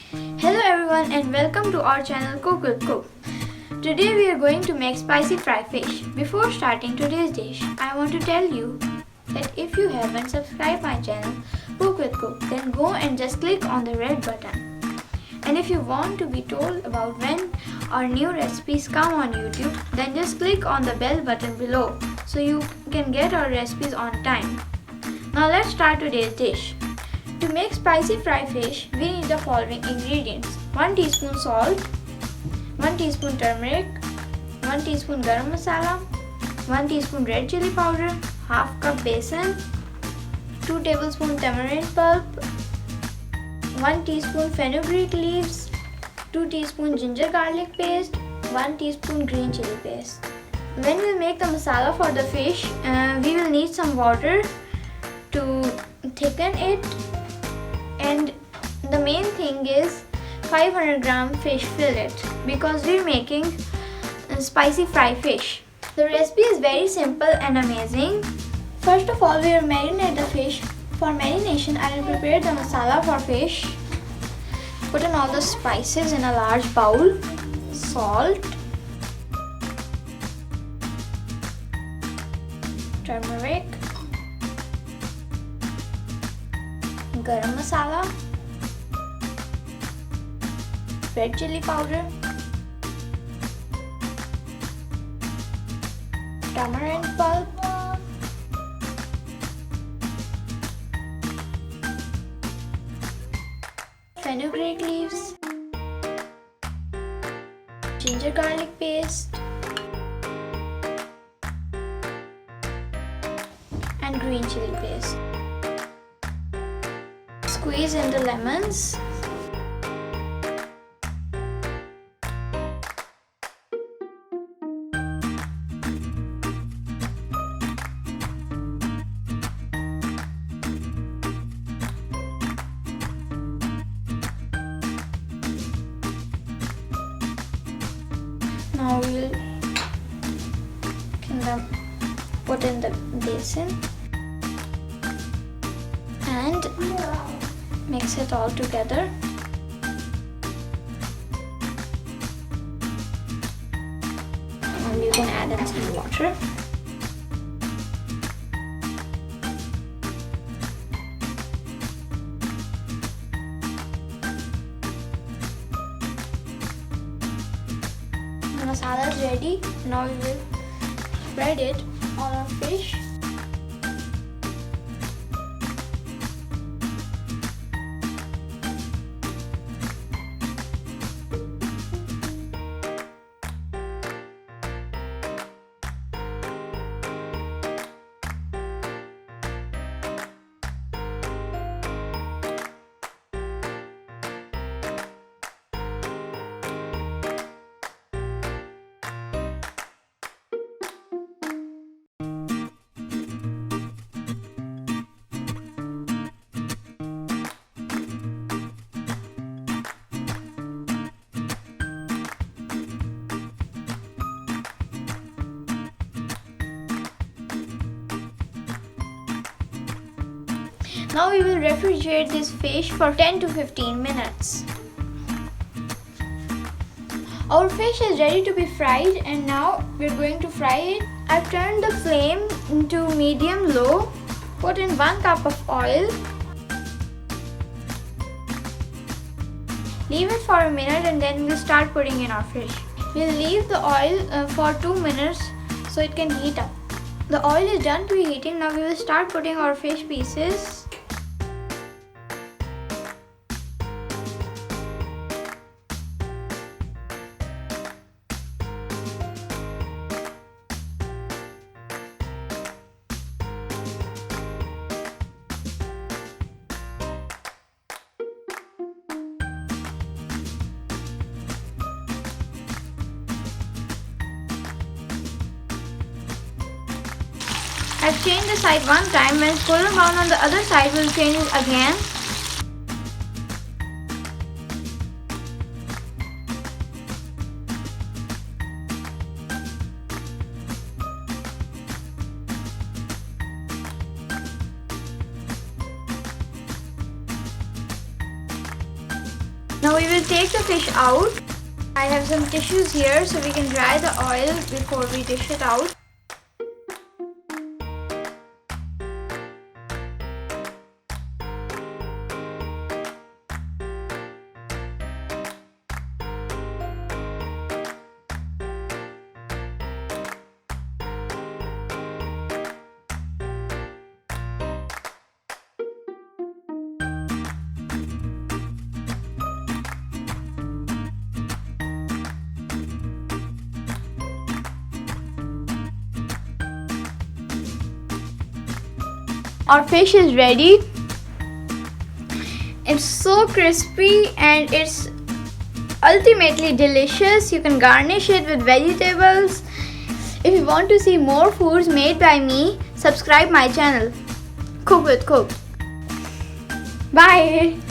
Hello everyone and welcome to our channel Cook with Cook. Today we are going to make spicy fried fish. Before starting today's dish, I want to tell you that if you haven't subscribed my channel Cook with Cook, then go and just click on the red button. And if you want to be told about when our new recipes come on YouTube, then just click on the bell button below so you can get our recipes on time. Now let's start today's dish. To make spicy fried fish, we need the following ingredients: 1 teaspoon salt, 1 teaspoon turmeric, 1 teaspoon garam masala, 1 teaspoon red chili powder, half cup besan, 2 tablespoon tamarind pulp, 1 teaspoon fenugreek leaves, 2 teaspoon ginger garlic paste, 1 teaspoon green chili paste. When we make the masala for the fish, we will need some water to thicken it. And the main thing is 500 gram fish fillet because we're making spicy fried fish. The recipe is very simple and amazing. First of all, we will marinate the fish. For marination, I will prepare the masala for fish. Put in all the spices in a large bowl. Salt, turmeric, garam masala, red chili powder, tamarind pulp, fenugreek leaves, ginger garlic paste, and green chili paste. Squeeze in the lemons. Now we'll put in the basin and mix it all together. And you can add in some water. The masala is ready. Now we will spread it on our fish. Now we will refrigerate this fish for 10 to 15 minutes. Our fish is ready to be fried and now we're going to fry it. I've turned the flame to medium low. Put in 1 cup of oil. Leave it for a minute and then we'll start putting in our fish. We'll leave the oil for 2 minutes so it can heat up. The oil is done preheating. Now we will start putting our fish pieces. I've changed the side one time. When it's golden brown on the other side, we'll change it again. Now we will take the fish out. I have some tissues here so we can dry the oil before we dish it out. Our fish is ready. It's so crispy and it's ultimately delicious. You can garnish it with vegetables. If you want to see more foods made by me, subscribe my channel. Cook with Cook. Bye.